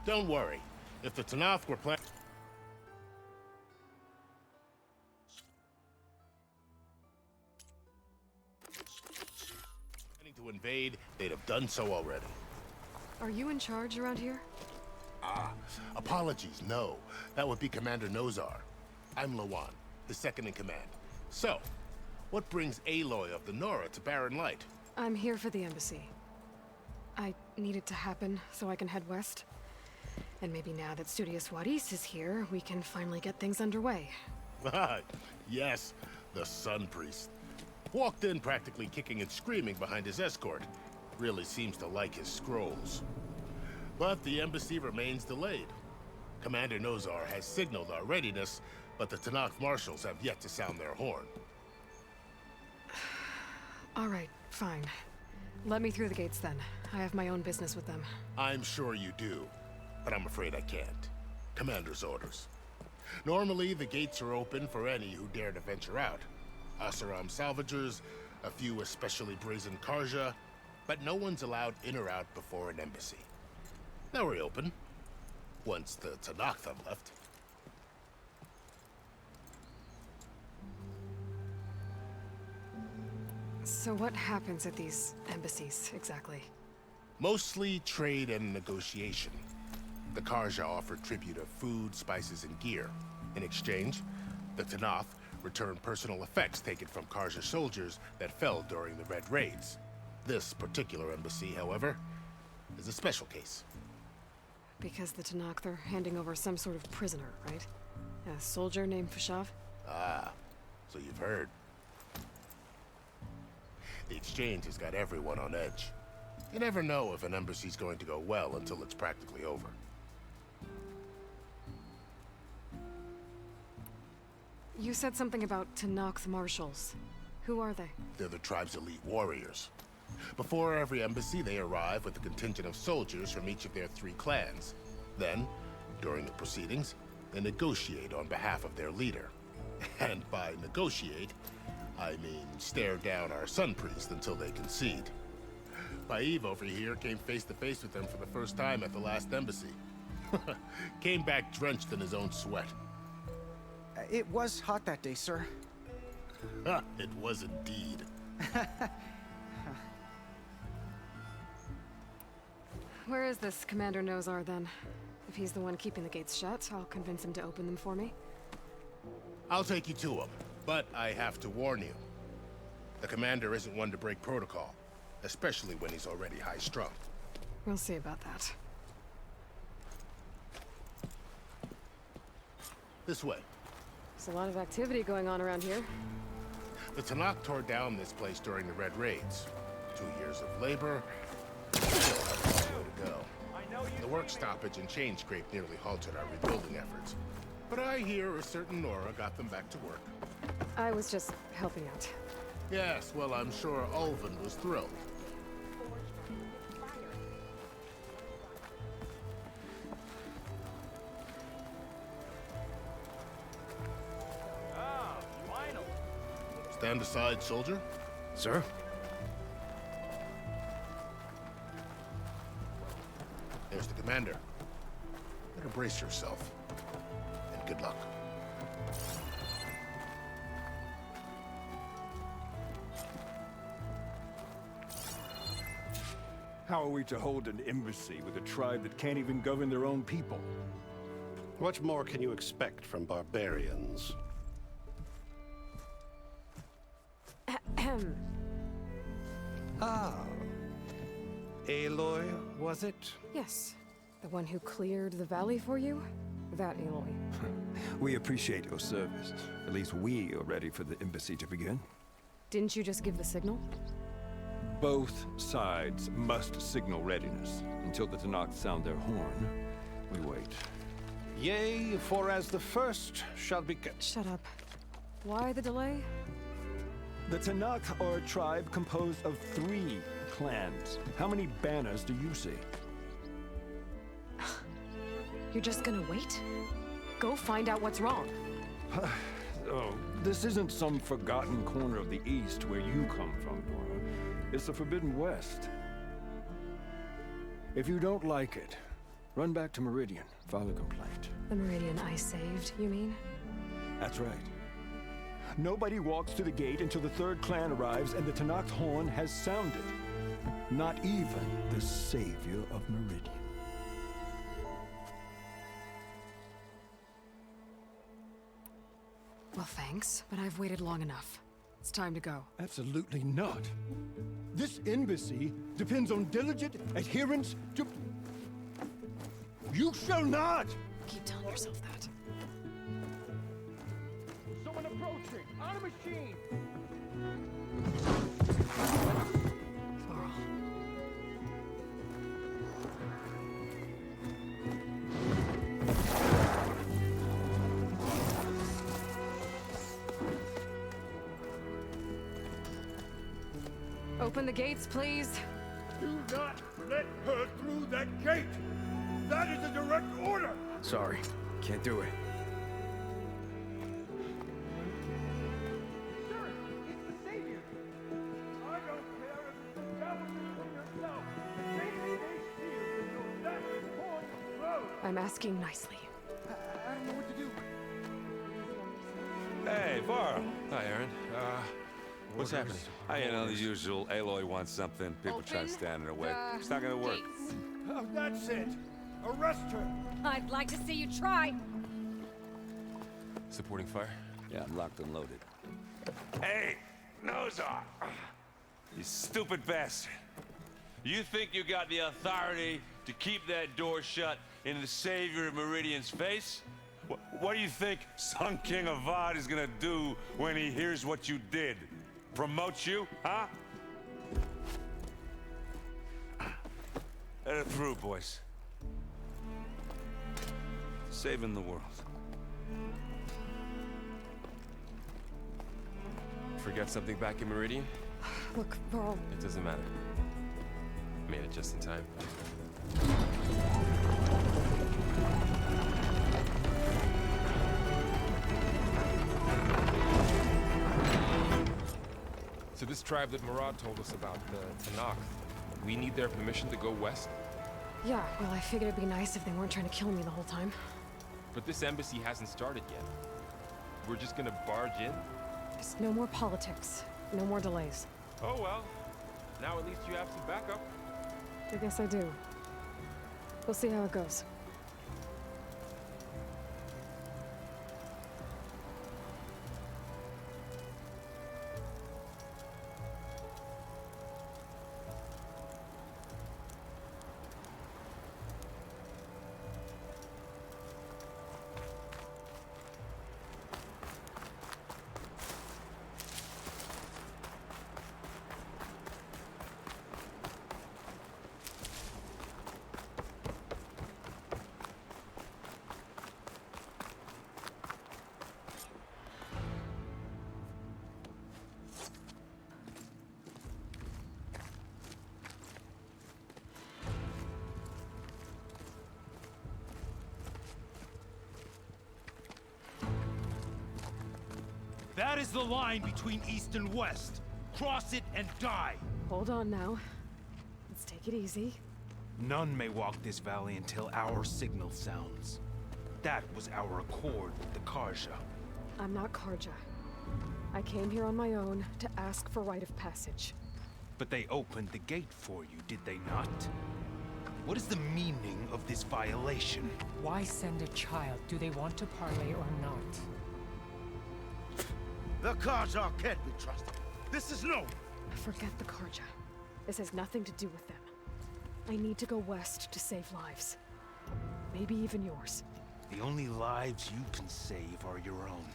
Don't worry. If the Tanakh were planning to invade, they'd have done so already. Are you in charge around here? Apologies, no. That would be Commander Nozar. I'm Lawan, his second in command. So, what brings Aloy of the Nora to Barren Light? I'm here for the embassy. I need it to happen so I can head west. And maybe now that Studious Wadis is here, we can finally get things underway. Yes, the Sun Priest. Walked in practically kicking and screaming behind his escort. Really seems to like his scrolls. But the embassy remains delayed. Commander Nozar has signaled our readiness, but the Tanakh marshals have yet to sound their horn. All right, fine. Let me through the gates then. I have my own business with them. I'm sure you do, but I'm afraid I can't. Commander's orders. Normally, the gates are open for any who dare to venture out. Asaram salvagers, a few especially brazen Karja, but no one's allowed in or out before an embassy. Now we're open, once the Tanakh have left. So what happens at these embassies, exactly? Mostly trade and negotiation. The Karja offer tribute of food, spices, and gear. In exchange, the Tanakh return personal effects taken from Karja soldiers that fell during the Red Raids. This particular embassy, however, is a special case. Because the Tanakh are handing over some sort of prisoner, right? A soldier named Fashav? Ah, so you've heard. The exchange has got everyone on edge. You never know if an embassy's going to go well until it's practically over. You said something about Tanakh marshals. Who are they? They're the tribe's elite warriors. Before every embassy, they arrive with a contingent of soldiers from each of their 3 clans. Then, during the proceedings, they negotiate on behalf of their leader. And by negotiate, I mean stare down our Sun Priest until they concede. Baive over here came face to face with them for the first time at the last embassy. Came back drenched in his own sweat. It was hot that day, sir. It was indeed. Where is this Commander Nozar, then? If he's the one keeping the gates shut, I'll convince him to open them for me. I'll take you to him, but I have to warn you. The commander isn't one to break protocol, especially when he's already high-strung. We'll see about that. This way. There's a lot of activity going on around here. The Tanakh tore down this place during the Red Raids. 2 years of labor, still have a long way to go. The work stoppage and chain scrape nearly halted our rebuilding efforts. But I hear a certain Nora got them back to work. I was just helping out. Yes, well, I'm sure Ulvin was thrilled. Stand aside, soldier. Sir? There's the commander. Better brace yourself. And good luck. How are we to hold an embassy with a tribe that can't even govern their own people? What more can you expect from barbarians? Ahem. Ah. Aloy, was it? Yes. The one who cleared the valley for you? That Aloy. We appreciate your service. At least we are ready for the embassy to begin. Didn't you just give the signal? Both sides must signal readiness. Until the Tanakh sound their horn, we wait. Yea, for as the first shall be... Shut up. Why the delay? The Tanakh are a tribe composed of 3 clans. How many banners do you see? You're just gonna wait? Go find out what's wrong. Oh, this isn't some forgotten corner of the East where you come from, Nora. It's the Forbidden West. If you don't like it, Run back to Meridian, file a complaint. The Meridian I saved, you mean? That's right. Nobody walks to the gate until the third clan arrives and the Tenakth horn has sounded. Not even the savior of Meridian. Well, thanks, but I've waited long enough. It's time to go. Absolutely not. This embassy depends on diligent adherence to... You shall not! Keep telling yourself that. Someone approaching! On a machine! Varl. Open the gates, please. Do not let her through that gate! That is a direct order! Sorry, can't do it. Sir, it's the Savior! I don't care if it's the devil yourself! Maybe they shield that horn road! I'm asking nicely. I don't know what to do. Hey, Varl. Hi, Aaron. What's happening? I know the usual. Aloy wants something. People try to stand in her way. It's not gonna work. Oh, that's it! Arrest her! I'd like to see you try. Supporting fire? Yeah, I'm locked and loaded. Hey, Nozar! You stupid bastard. You think you got the authority to keep that door shut in the savior of Meridian's face? What do you think Sun King Avad is gonna do when he hears what you did? Promote you, huh? Let it through, boys. Saving the world. Forget something back in Meridian? Look, Varl, It doesn't matter. Made it just in time. So this tribe that Murad told us about, the Tenakth, we need their permission to go west? yeah, well, I figured it'd be nice if they weren't trying to kill me the whole time. But this embassy hasn't started yet. We're just gonna barge in? Just no more politics. No more delays. Oh well. Now at least you have some backup. I guess I do. We'll see how it goes. That is the line between East and West. Cross it and die. Hold on now. Let's take it easy. None may walk this valley until our signal sounds. That was our accord with the Karja. I'm not Karja. I came here on my own to ask for rite of passage. But they opened the gate for you, did they not? What is the meaning of this violation? Why send a child? Do they want to parley or not? The Karja can't be trusted. This is no. Forget the Karja. This has nothing to do with them. I need to go west to save lives. Maybe even yours. The only lives you can save are your own.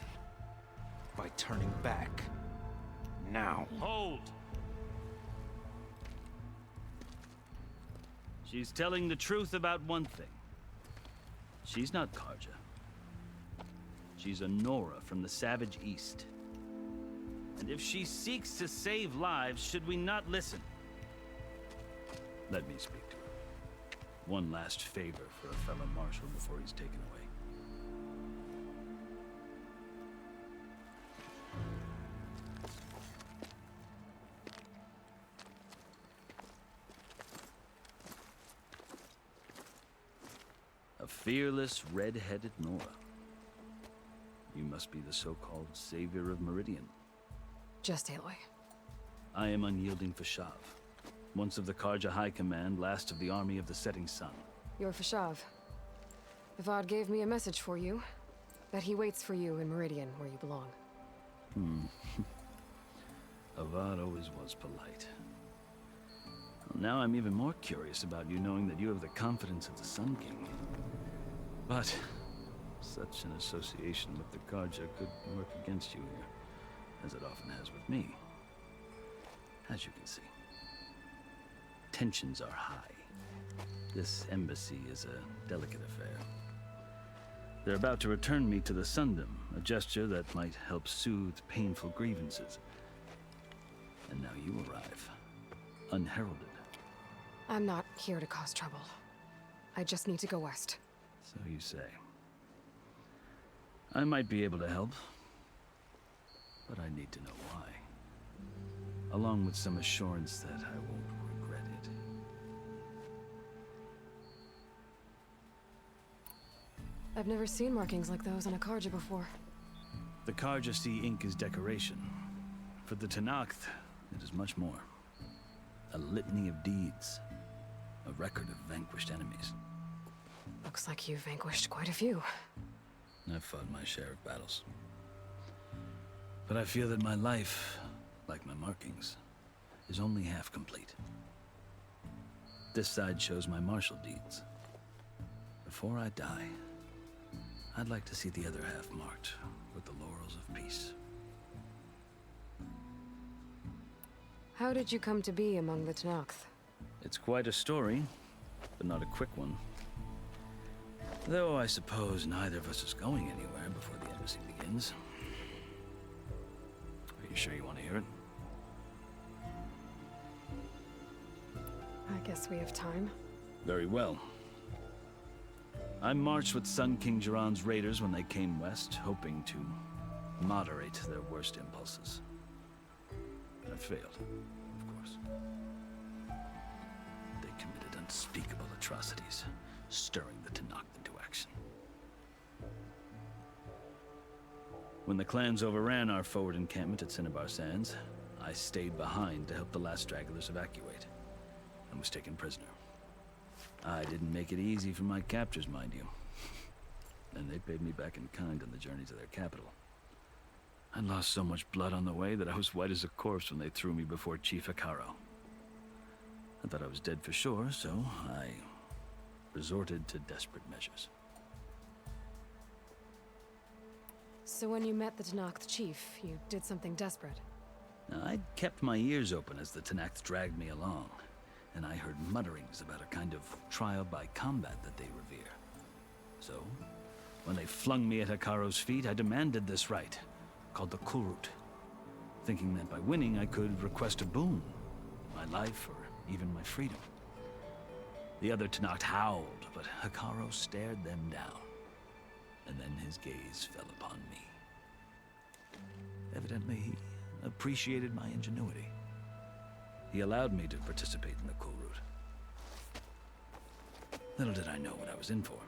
By turning back. Now. Hold! She's telling the truth about one thing. She's not Karja. She's a Nora from the Savage East. And if she seeks to save lives, should we not listen? Let me speak to her. One last favor for a fellow marshal before he's taken away. A fearless, red-headed Nora. You must be the so-called savior of Meridian. Just Aloy. I am Unyielding Fashav, once of the Karja High Command, last of the army of the Setting Sun. You're Fashav. Avad gave me a message for you. That he waits for you in Meridian, where you belong. Avad always was polite. Well, now I'm even more curious about you knowing that you have the confidence of the Sun King. But such an association with the Karja could work against you here, as it often has with me. As you can see, tensions are high. This embassy is a delicate affair. They're about to return me to the Sundom, a gesture that might help soothe painful grievances. And now you arrive, unheralded. I'm not here to cause trouble. I just need to go west. So you say. I might be able to help, but I need to know why. Along with some assurance that I won't regret it. I've never seen markings like those on a Karja before. The Karja see ink as decoration. For the Tenakth, it is much more. A litany of deeds. A record of vanquished enemies. Looks like you've vanquished quite a few. I've fought my share of battles. But I feel that my life, like my markings, is only half complete. This side shows my martial deeds. Before I die, I'd like to see the other half marked with the laurels of peace. How did you come to be among the Tenakth? It's quite a story, but not a quick one. Though I suppose neither of us is going anywhere before the embassy begins. Are you sure you want to hear it? I guess we have time. Very well. I marched with Sun King Jiran's raiders when they came west, hoping to moderate their worst impulses. I failed, of course. They committed unspeakable atrocities, stirring the Tenakth into action. When the clans overran our forward encampment at Cinnabar Sands, I stayed behind to help the last stragglers evacuate, and was taken prisoner. I didn't make it easy for my captors, mind you. And they paid me back in kind on the journey to their capital. I lost so much blood on the way that I was white as a corpse when they threw me before Chief Hekarro. I thought I was dead for sure, so I resorted to desperate measures. So when you met the Tenakth chief, you did something desperate? Now, I'd kept my ears open as the Tenakth dragged me along, and I heard mutterings about a kind of trial by combat that they revere. So, when they flung me at Hekarro's feet, I demanded this right, called the Kulrut, thinking that by winning I could request a boon, my life or even my freedom. The other Tenakth howled, but Hekarro stared them down, and then his gaze fell upon me. Evidently, he appreciated my ingenuity. He allowed me to participate in the Kulrut. Little did I know what I was in for.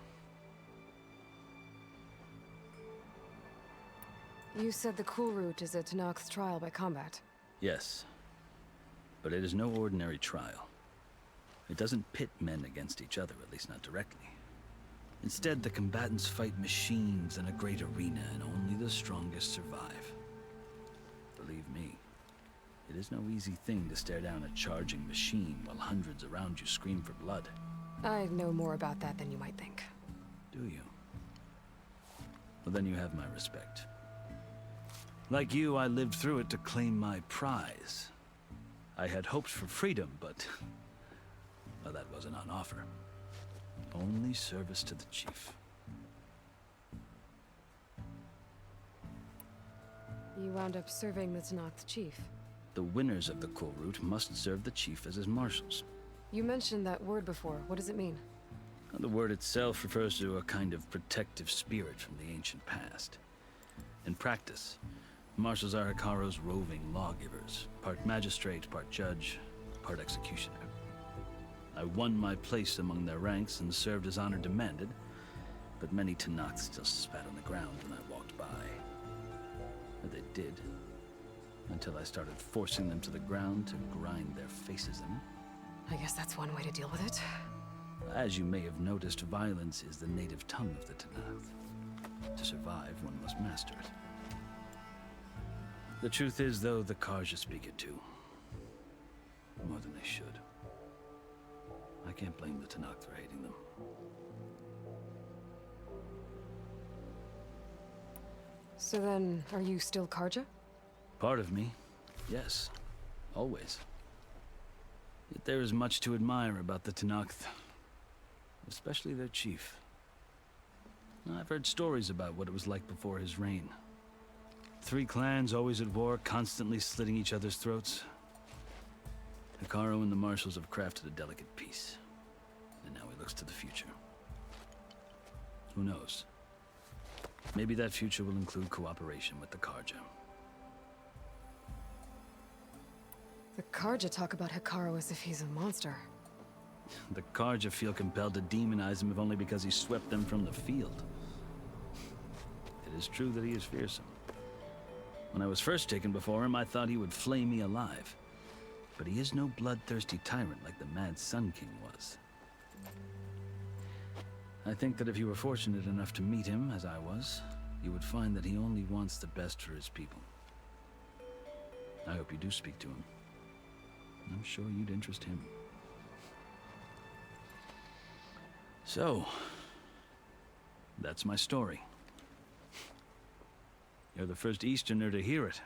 You said the Kulrut is a Tenakth trial by combat. Yes, but it is no ordinary trial. It doesn't pit men against each other, at least not directly. Instead, the combatants fight machines in a great arena, and only the strongest survive. Believe me, it is no easy thing to stare down a charging machine while hundreds around you scream for blood. I know more about that than you might think. Do you? Well, then you have my respect. Like you, I lived through it to claim my prize. I had hoped for freedom, but well, that wasn't on offer. Only service to the chief. You wound up serving the Tenakth chief. The winners of the Kulrut must serve the chief as his marshals. You mentioned that word before. What does it mean? The word itself refers to a kind of protective spirit from the ancient past. In practice, marshals are Hekarro's roving lawgivers, part magistrate, part judge, part executioner. I won my place among their ranks and served as honor demanded, but many Tenakth still spat on the ground when I walked by. Or they did, until I started forcing them to the ground to grind their faces in. I guess that's one way to deal with it. As you may have noticed, violence is the native tongue of the Tenakth. To survive, one must master it. The truth is, though, the Karja speak it too. More than they should. I can't blame the Tenakth for hating them. So then, are you still Karja? Part of me, yes. Always. Yet there is much to admire about the Tenakth. Especially their chief. I've heard stories about what it was like before his reign. 3 clans always at war, constantly slitting each other's throats. Hekarro and the Marshals have crafted a delicate peace. And now he looks to the future. Who knows? Maybe that future will include cooperation with the Karja. The Karja talk about Hekarro as if he's a monster. The Karja feel compelled to demonize him if only because he swept them from the field. It is true that he is fearsome. When I was first taken before him, I thought he would flay me alive. But he is no bloodthirsty tyrant like the Mad Sun King was. I think that if you were fortunate enough to meet him, as I was, you would find that he only wants the best for his people. I hope you do speak to him. I'm sure you'd interest him. So, that's my story. You're the first Easterner to hear it,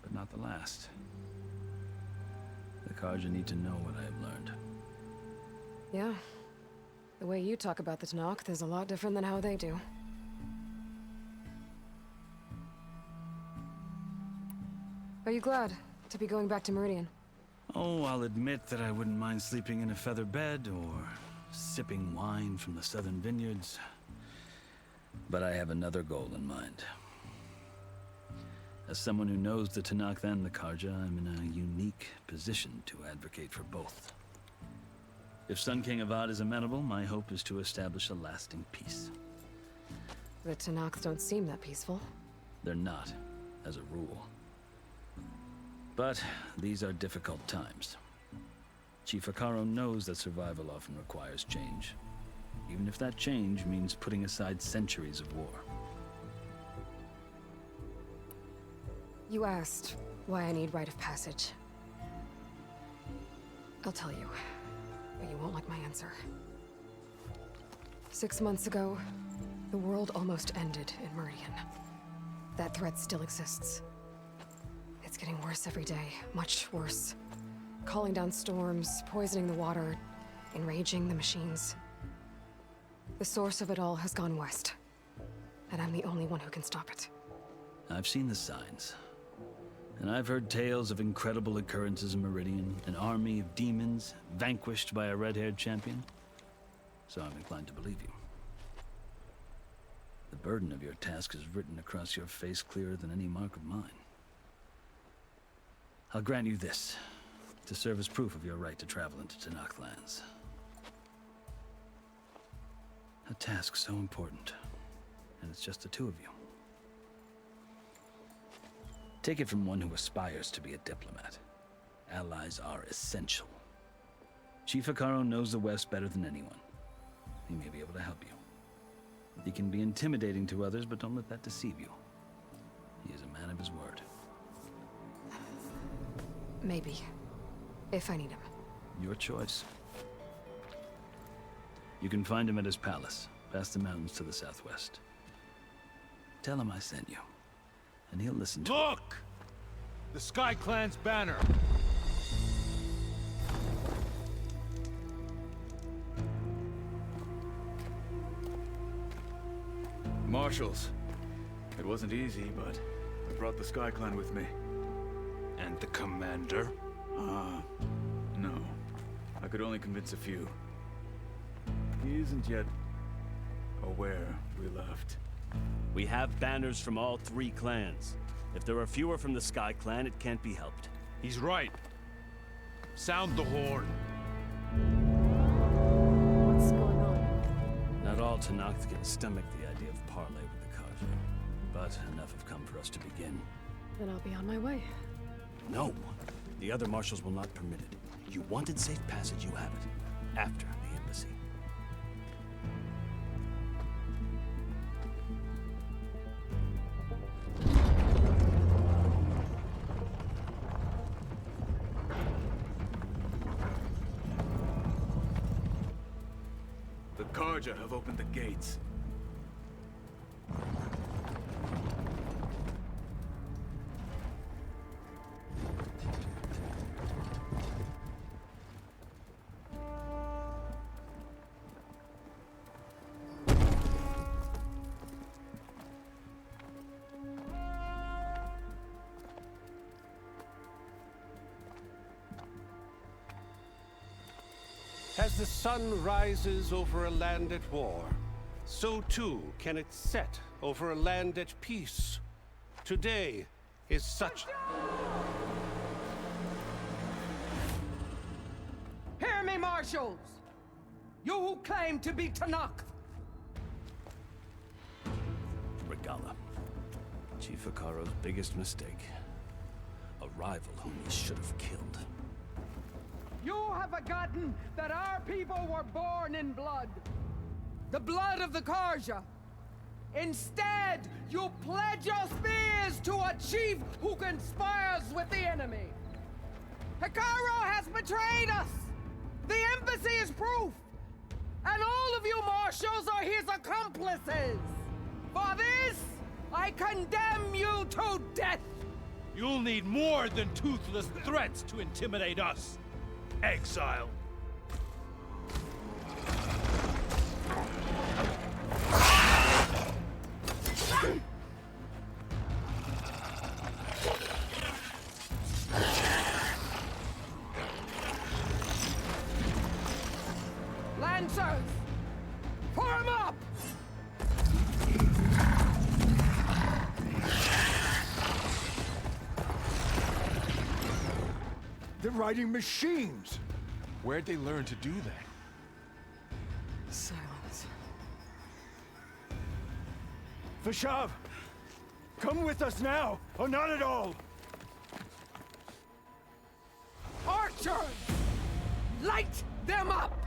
but not the last. The Karja need to know what I have learned. Yeah. The way you talk about the Tenakth is a lot different than how they do. Are you glad to be going back to Meridian? Oh, I'll admit that I wouldn't mind sleeping in a feather bed or sipping wine from the southern vineyards. But I have another goal in mind. As someone who knows the Tenakth and the Karja, I'm in a unique position to advocate for both. If Sun King Avad is amenable, my hope is to establish a lasting peace. The Tenakth don't seem that peaceful. They're not, as a rule. But these are difficult times. Chief Hekarro knows that survival often requires change, even if that change means putting aside centuries of war. You asked why I need rite of passage. I'll tell you, but you won't like my answer. 6 months ago, the world almost ended in Meridian. That threat still exists. It's getting worse every day, much worse. Calling down storms, poisoning the water, enraging the machines. The source of it all has gone west, and I'm the only one who can stop it. I've seen the signs. And I've heard tales of incredible occurrences in Meridian, an army of demons vanquished by a red-haired champion. So I'm inclined to believe you. The burden of your task is written across your face clearer than any mark of mine. I'll grant you this, to serve as proof of your right to travel into Tenakth lands. A task so important, and it's just the 2 of you. Take it from one who aspires to be a diplomat. Allies are essential. Chief Hekarro knows the West better than anyone. He may be able to help you. He can be intimidating to others, but don't let that deceive you. He is a man of his word. Maybe. If I need him. Your choice. You can find him at his palace, past the mountains to the southwest. Tell him I sent you, and he'll listen to Look! The Sky Clan's banner! Marshals. It wasn't easy, but I brought the Sky Clan with me. And the commander? No. I could only convince a few. He isn't yet aware we left. We have banners from all 3 clans. If there are fewer from the Sky Clan, it can't be helped. He's right. Sound the horn. What's going on? Not all all Tenakth can stomach the idea of parley with the Carja. But enough have come for us to begin. Then I'll be on my way. No! The other marshals will not permit it. You wanted safe passage, you have it. After the embassy. The Carja have opened the gates. As the sun rises over a land at war, so too can it set over a land at peace. Today is such... Hear me, marshals! You who claim to be Tenakth! Regalla. Chief Hekarro's biggest mistake. A rival whom he should have killed. You have forgotten that our people were born in blood. The blood of the Carja. Instead, you pledge your spears to a chief who conspires with the enemy. Hekarro has betrayed us! The embassy is proof! And all of you marshals are his accomplices! For this, I condemn you to death! You'll need more than toothless threats to intimidate us. Exile. Lancers! Form up! They're riding machines! Where'd they learn to do that? Silence. Vashav! Come with us now, or not at all! Archers! Light them up!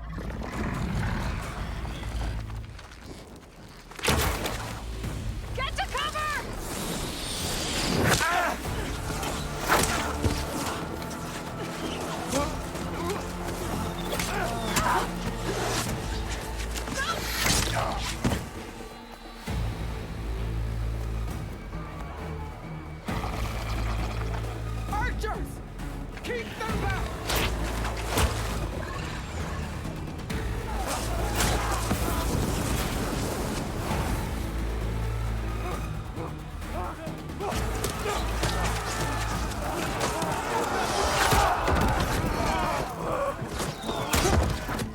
Get to cover! Ah! Archers! Keep them back!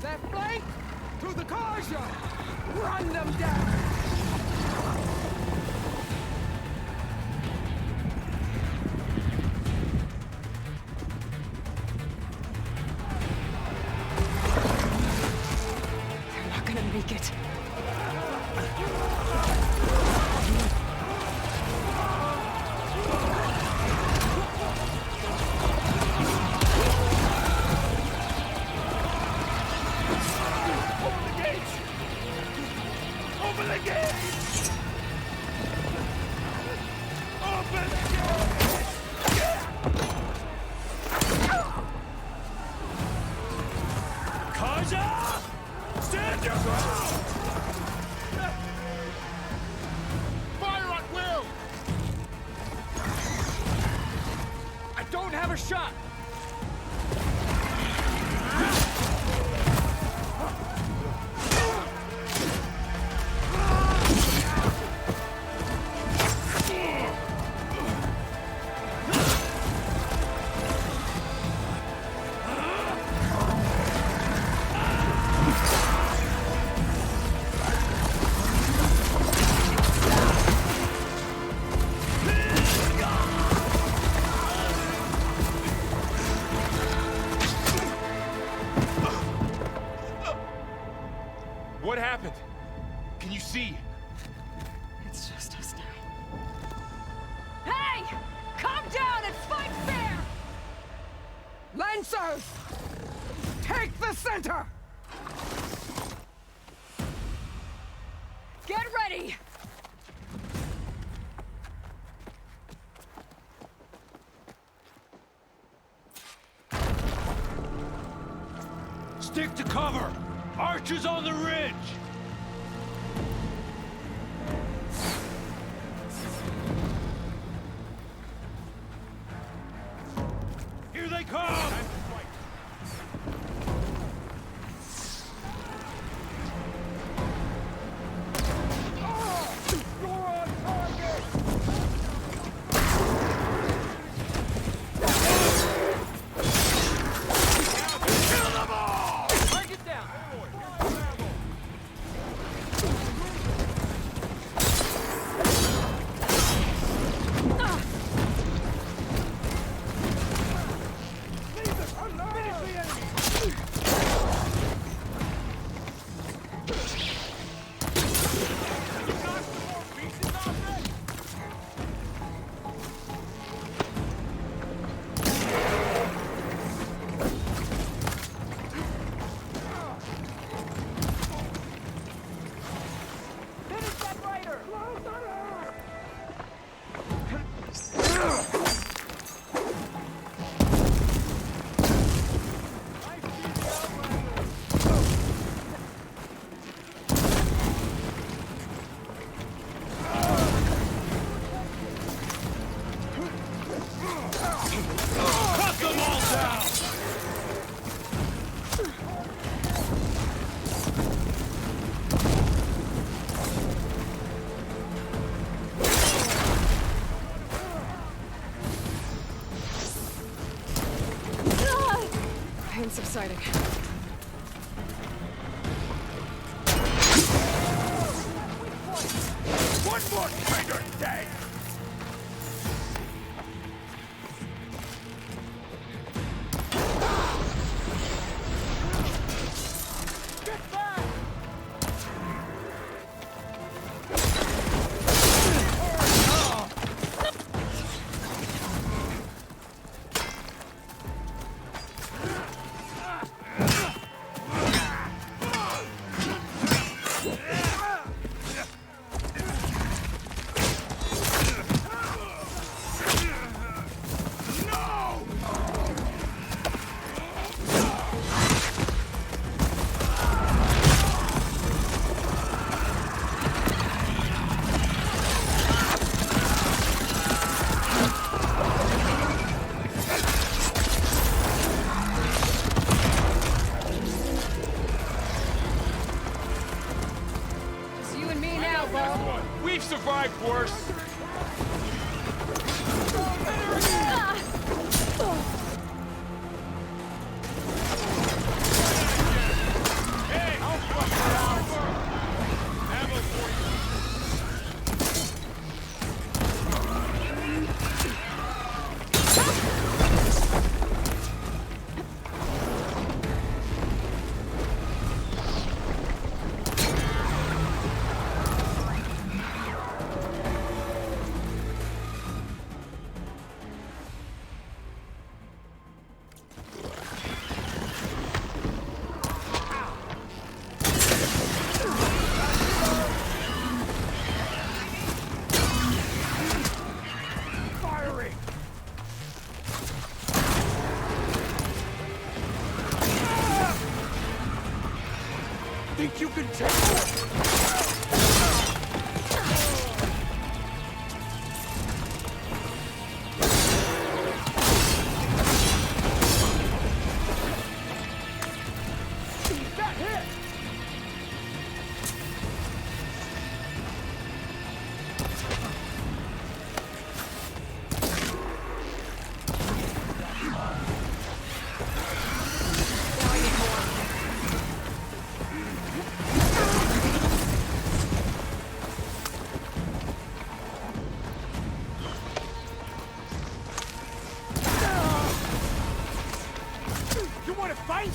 That flank! To the Carja! Run them down! They're not gonna make it. Carja! Stand your ground! Fire at will! I don't have a shot! Lancers! Take the center! Get ready! Stick to cover! Archers on the ridge! Here they come! Pain subsiding. One more traitor dead! Get back! We've survived worse. Think you can take that hit! You want to fight?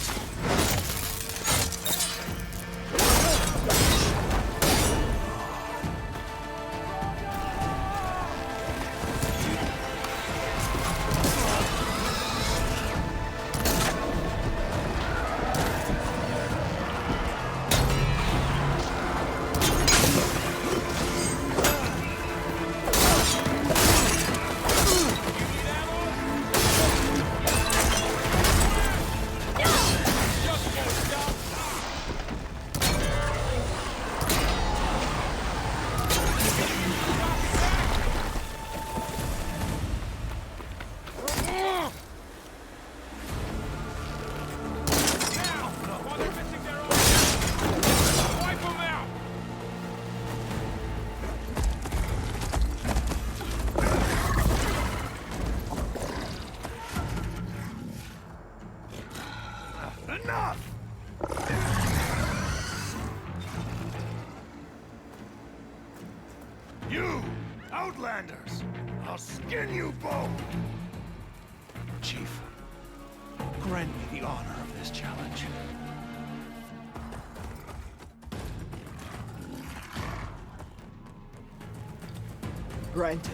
Enough! You, Outlanders! I'll skin you both! Chief, grant me the honor of this challenge. Granted.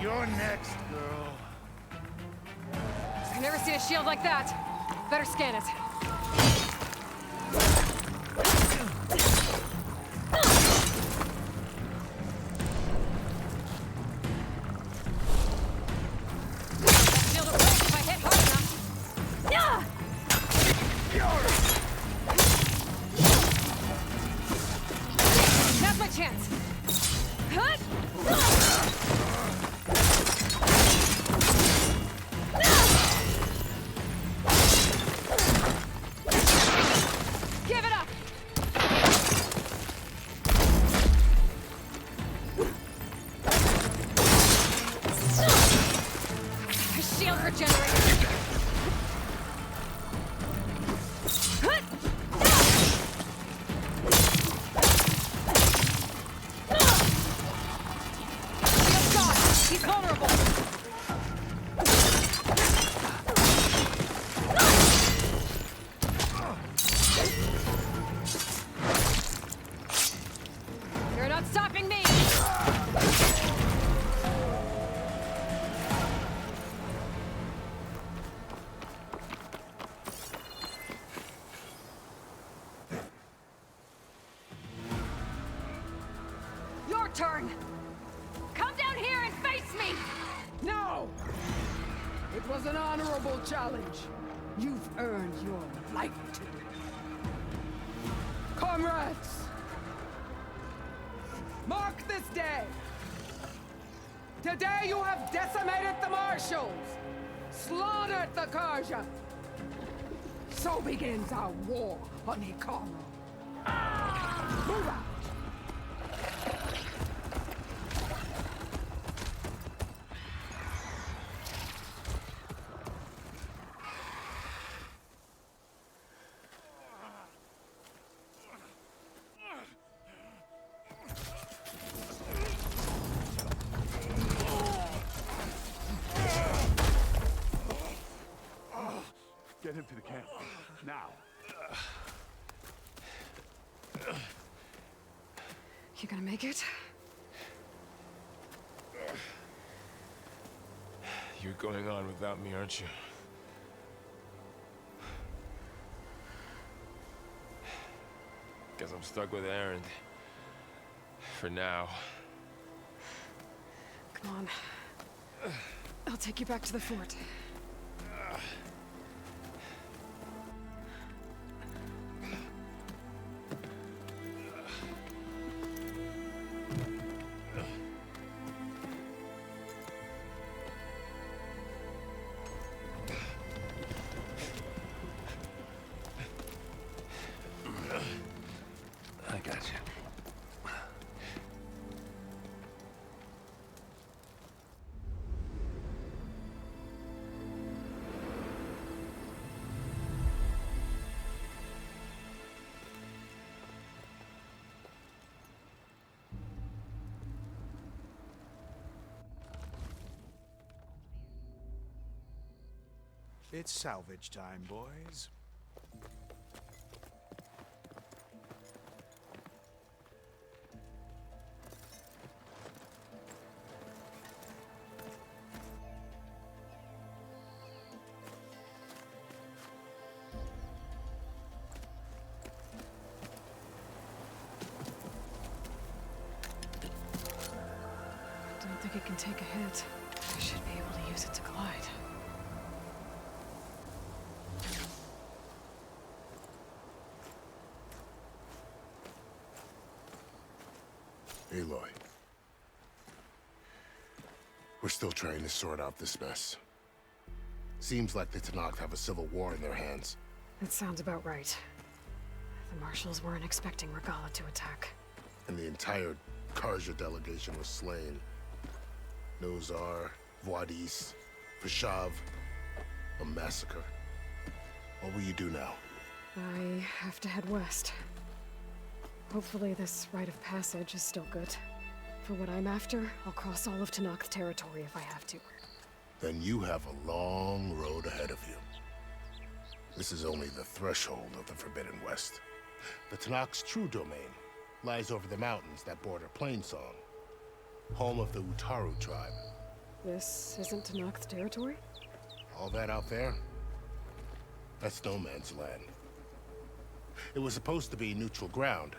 You're next, girl. I've never seen a shield like that. Better scan it. That shield will break if I hit hard enough. Yeah! Now's my chance. Hut! Give it up! My shield regenerated. Shield's gone. He's vulnerable. You're not stopping me! Your turn! Come down here and face me! No! It was an honorable challenge. You've earned your right to it. Comrades! Mark this day! Today you have decimated the Marshals! Slaughtered the Karja! So begins our war on Hikaru. Move out! Get him to the camp. Now. You gonna make it? You're going on without me, aren't you? Guess I'm stuck with Erend. For now. Come on. I'll take you back to the fort. I got you. It's salvage time, boys. Don't think it can take a hit. I should be able to use it to glide. Aloy. We're still trying to sort out this mess. Seems like the Tenakth have a civil war in their hands. That sounds about right. The Marshals weren't expecting Regalla to attack. And the entire Karja delegation was slain. Nozar, Vuadis, Vashav. A massacre. What will you do now? I have to head west. Hopefully this rite of passage is still good. For what I'm after, I'll cross all of Tenakth territory if I have to. Then you have a long road ahead of you. This is only the threshold of the Forbidden West. The Tenakth's true domain lies over the mountains that border Plainsong, home of the Utaru tribe. This isn't Tenakth territory? All that out there? That's no man's land. It was supposed to be neutral ground,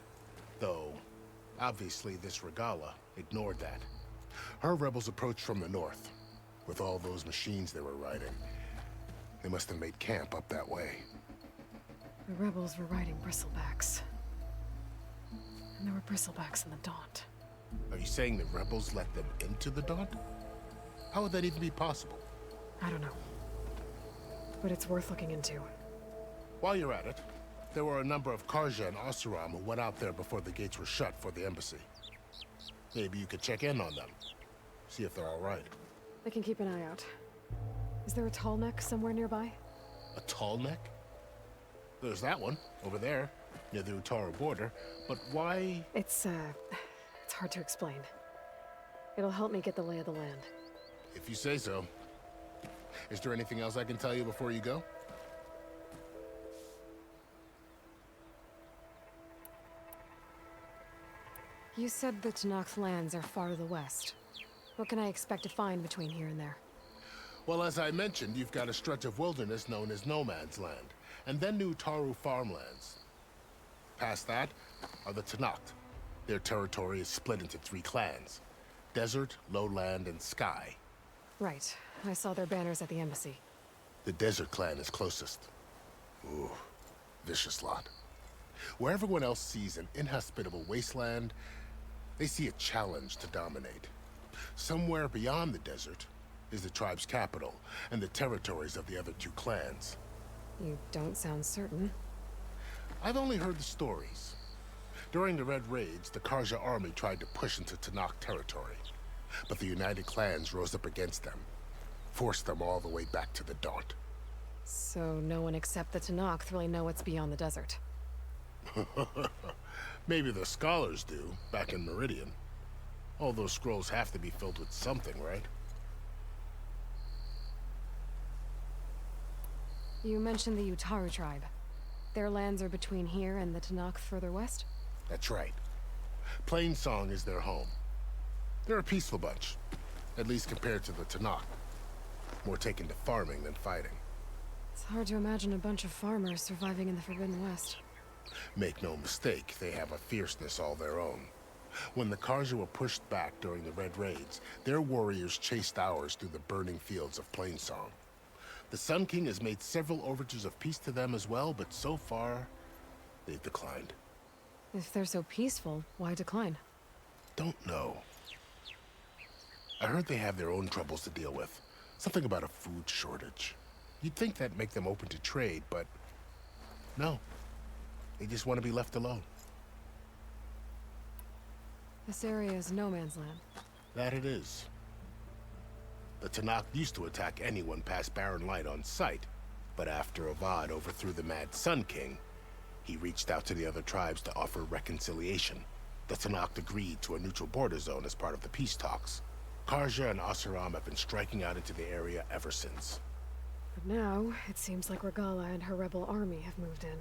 though obviously this Regalla ignored that. Her rebels approached from the north, with all those machines they were riding. They must have made camp up that way. The rebels were riding bristlebacks. And there were bristlebacks in the Daunt. Are you saying the rebels let them into the Daunt? How would that even be possible? I don't know. But it's worth looking into. While you're at it, there were a number of Karja and Oseram who went out there before the gates were shut for the embassy. Maybe you could check in on them. See if they're all right. I can keep an eye out. Is there a tall neck somewhere nearby? A tall neck? There's that one, over there, near the Utaru border. But why? It's hard to explain. It'll help me get the lay of the land. If you say so. Is there anything else I can tell you before you go? You said the Tenakth lands are far to the west. What can I expect to find between here and there? Well, as I mentioned, you've got a stretch of wilderness known as No Man's Land, and then the Utaru farmlands. Past that are the Tenakth. Their territory is split into 3 clans: Desert, Lowland, and Sky. Right. I saw their banners at the embassy. The Desert clan is closest. Ooh, vicious lot. Where everyone else sees an inhospitable wasteland, they see a challenge to dominate. Somewhere beyond the desert is the tribe's capital and the territories of the other 2 clans. You don't sound certain. I've only heard the stories. During the Red Raids, the Karja army tried to push into Tenakth territory, but the United Clans rose up against them, forced them all the way back to the Daunt. So no one except the Tenakth really know what's beyond the desert. Maybe the scholars do, back in Meridian. All those scrolls have to be filled with something, right? You mentioned the Utaru tribe. Their lands are between here and the Tenakth further west? That's right. Plainsong is their home. They're a peaceful bunch, at least compared to the Tenakth. More taken to farming than fighting. It's hard to imagine a bunch of farmers surviving in the Forbidden West. Make no mistake, they have a fierceness all their own. When the Karja were pushed back during the Red Raids, their warriors chased ours through the burning fields of Plainsong. The Sun King has made several overtures of peace to them as well, but so far, they've declined. If they're so peaceful, why decline? Don't know. I heard they have their own troubles to deal with. Something about a food shortage. You'd think that'd make them open to trade, but no. They just want to be left alone. This area is no man's land. That it is. The Tenakth used to attack anyone past Barren Light on sight, but after Avad overthrew the Mad Sun King, he reached out to the other tribes to offer reconciliation. The Tenakth agreed to a neutral border zone as part of the peace talks. Karja and Oseram have been striking out into the area ever since. But now, it seems like Regalla and her rebel army have moved in.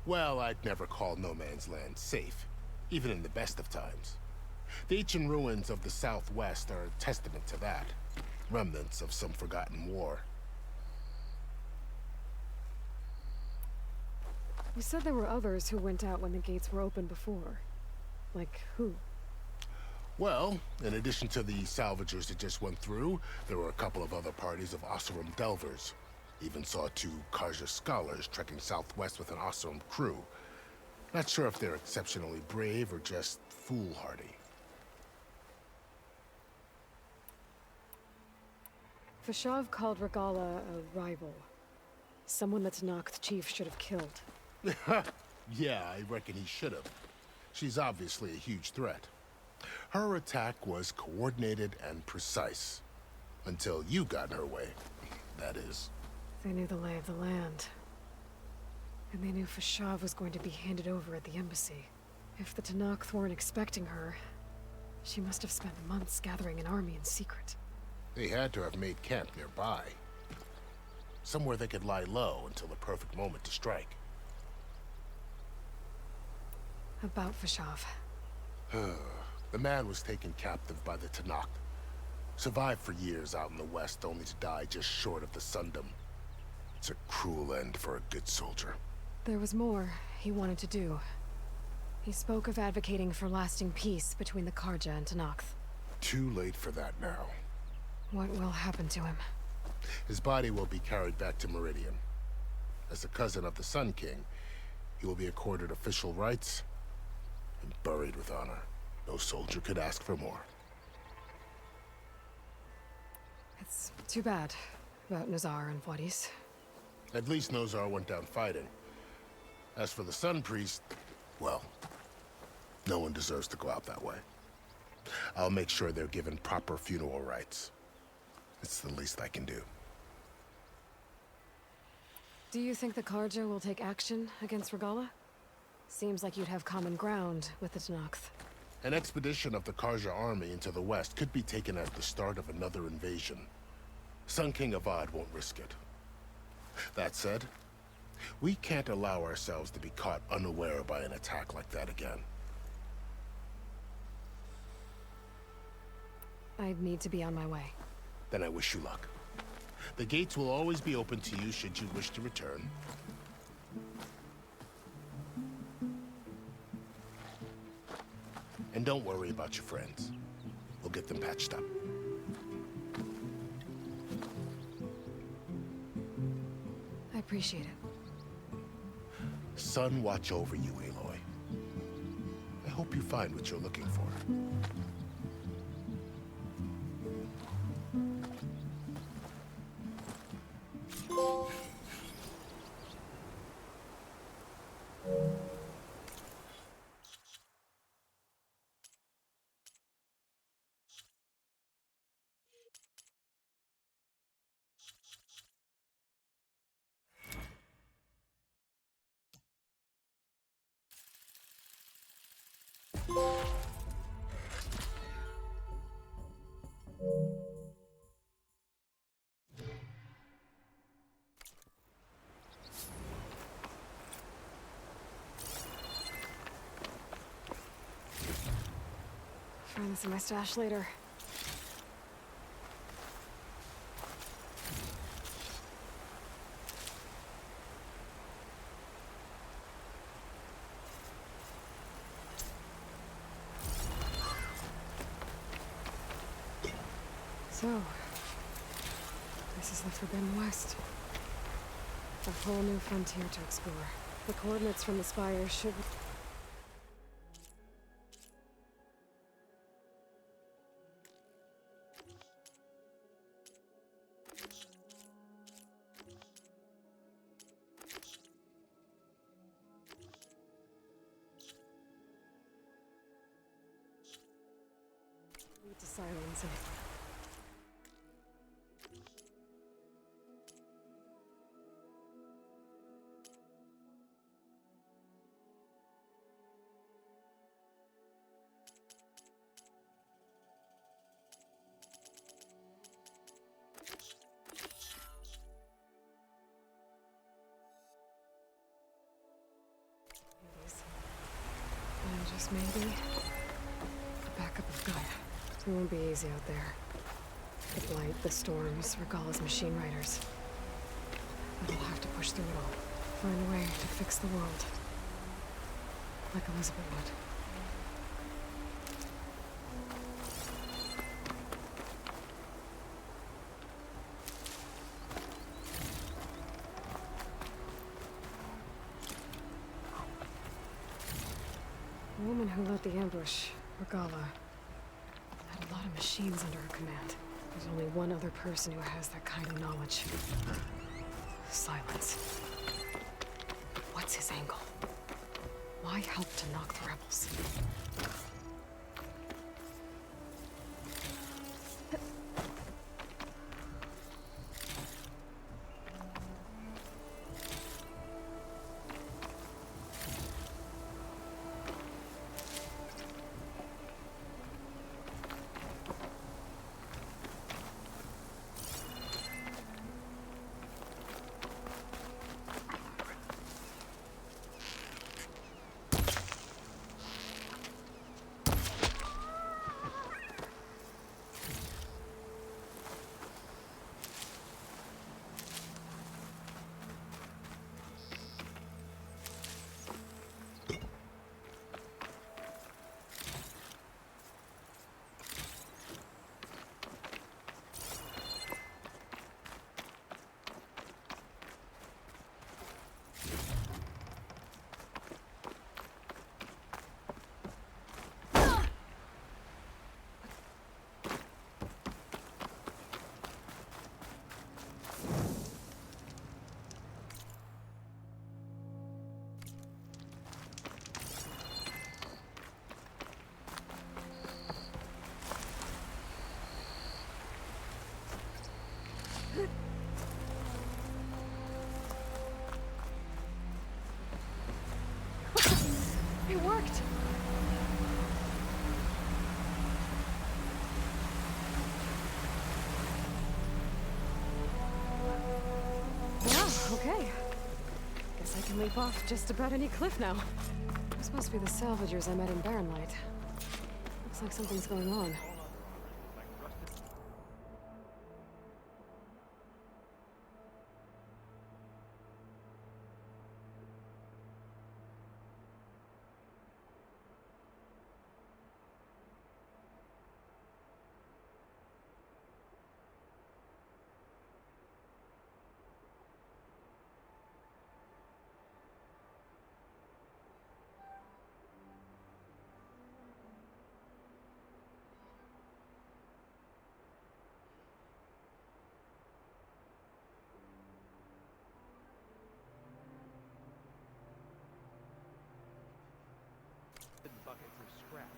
Well, I'd never call No Man's Land safe, even in the best of times. The ancient ruins of the Southwest are a testament to that. Remnants of some forgotten war. You said there were others who went out when the gates were open before. Like who? Well, in addition to the salvagers that just went through, there were a couple of other parties of Oseram Delvers. Even saw 2 Karja scholars trekking southwest with an Oseram crew. Not sure if they're exceptionally brave or just foolhardy. Fashav called Regala a rival. Someone that Tenakth chief should have killed. Yeah, I reckon he should have. She's obviously a huge threat. Her attack was coordinated and precise. Until you got in her way, that is. They knew the lay of the land. And they knew Fashav was going to be handed over at the embassy. If the Tenakth weren't expecting her, she must have spent months gathering an army in secret. They had to have made camp nearby. Somewhere they could lie low until the perfect moment to strike. About Fashav. The man was taken captive by the Tenakth. Survived for years out in the west, only to die just short of the Sundom. It's a cruel end for a good soldier. There was more he wanted to do. He spoke of advocating for lasting peace between the Karja and Tenakth. Too late for that now. What will happen to him? His body will be carried back to Meridian. As a cousin of the Sun King, he will be accorded official rights and buried with honor. No soldier could ask for more. It's too bad about Nazar and Wadis. At least Nozar went down fighting. As for the Sun Priest, well, no one deserves to go out that way. I'll make sure they're given proper funeral rites. It's the least I can do. Do you think the Karja will take action against Regala? Seems like you'd have common ground with the Tenakth. An expedition of the Karja army into the west could be taken as the start of another invasion. Sun King Avad won't risk it. That said, we can't allow ourselves to be caught unaware by an attack like that again. I need to be on my way. Then I wish you luck. The gates will always be open to you should you wish to return. And don't worry about your friends. We'll get them patched up. I appreciate it. Sun watch over you, Aloy. I hope you find what you're looking for. Find this in my stash later. So, this is the Forbidden West. A whole new frontier to explore. The coordinates from the spire should... lead to silence and... And just maybe a backup of Gaia. It won't be easy out there. The blight, the storms, Regala's machine riders. But we'll have to push through it all. Find a way to fix the world. Like Elizabeth would. The woman who led the ambush, Regala, had a lot of machines under her command. There's only one other person who has that kind of knowledge. Silence. What's his angle? Why help to knock the rebels? It worked! Well, okay. Guess I can leap off just about any cliff now. This must be the salvagers I met in Barren Light. Looks like something's going on. Buckets of scrap.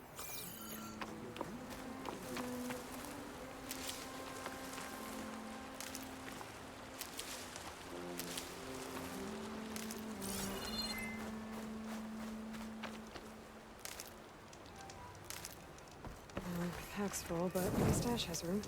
Pack's full, but my stash has room.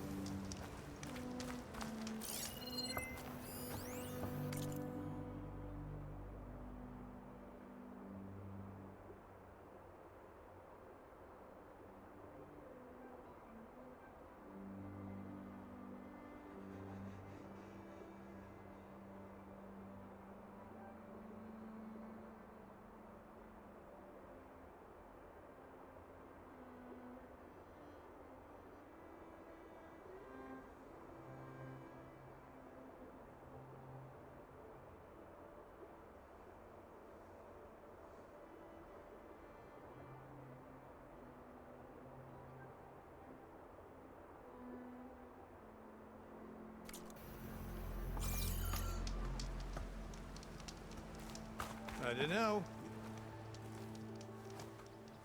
I don't know.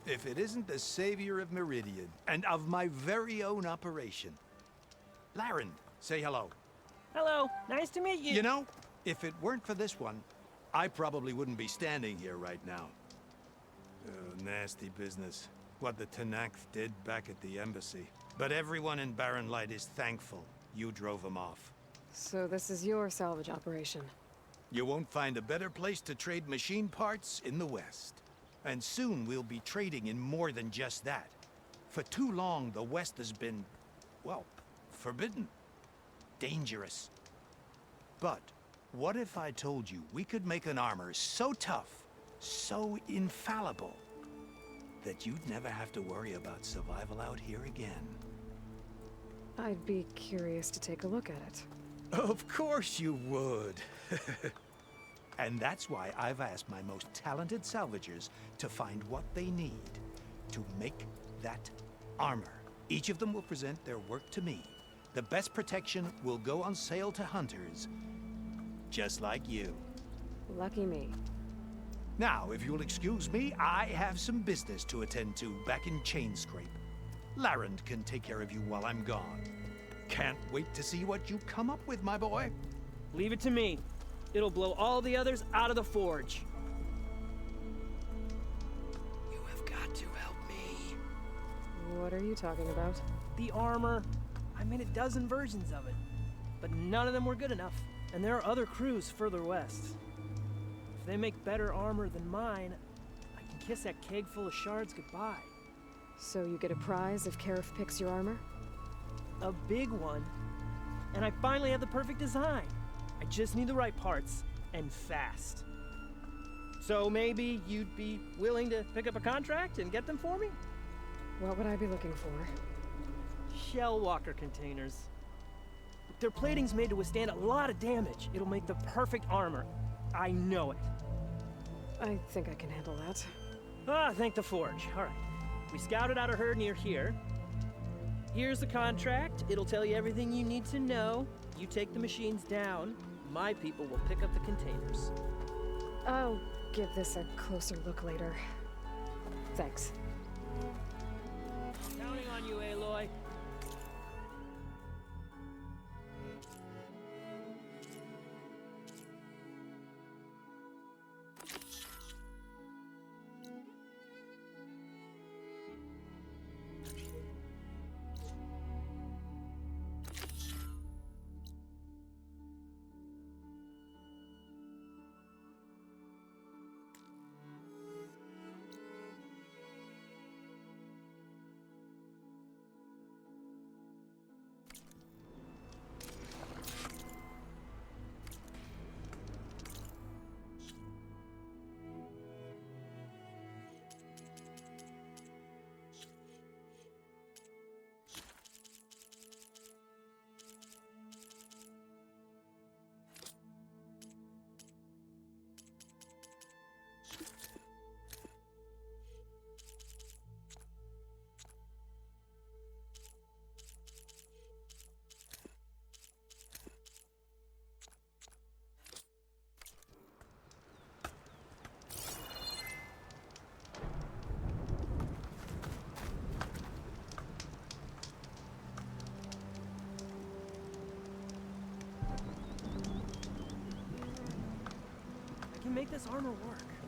If it isn't the savior of Meridian, and of my very own operation. Laren, say hello. Hello, nice to meet you. You know, if it weren't for this one, I probably wouldn't be standing here right now. Oh, nasty business. What the Tenakth did back at the embassy. But everyone in Barren Light is thankful you drove them off. So this is your salvage operation? You won't find a better place to trade machine parts in the West. And soon we'll be trading in more than just that. For too long, the West has been, well, forbidden. Dangerous. But what if I told you we could make an armor so tough, so infallible, that you'd never have to worry about survival out here again? I'd be curious to take a look at it. Of course you would. And that's why I've asked my most talented salvagers to find what they need to make that armor. Each of them will present their work to me, The best protection will go on sale to hunters, just like you. Lucky me. Now, if you'll excuse me, I have some business to attend to back in Chainscrape. Larrand can take care of you while I'm gone. Can't wait to see what you come up with, my boy. Leave it to me. It'll blow all the others out of the forge. You have got to help me. What are you talking about? The armor. I made a dozen versions of it, but none of them were good enough. And there are other crews further west. If they make better armor than mine, I can kiss that keg full of shards goodbye. So you get a prize if Karif picks your armor? A big one. And I finally have the perfect design. I just need the right parts, and fast. So maybe you'd be willing to pick up a contract and get them for me? What would I be looking for? Shell walker containers. Their plating's made to withstand a lot of damage. It'll make the perfect armor. I know it. I think I can handle that. Ah, thank the forge. All right. We scouted out a herd near here. Here's the contract. It'll tell you everything you need to know. You take the machines down. My people will pick up the containers. I'll give this a closer look later. Thanks. Counting on you, Aloy. Make this armor work.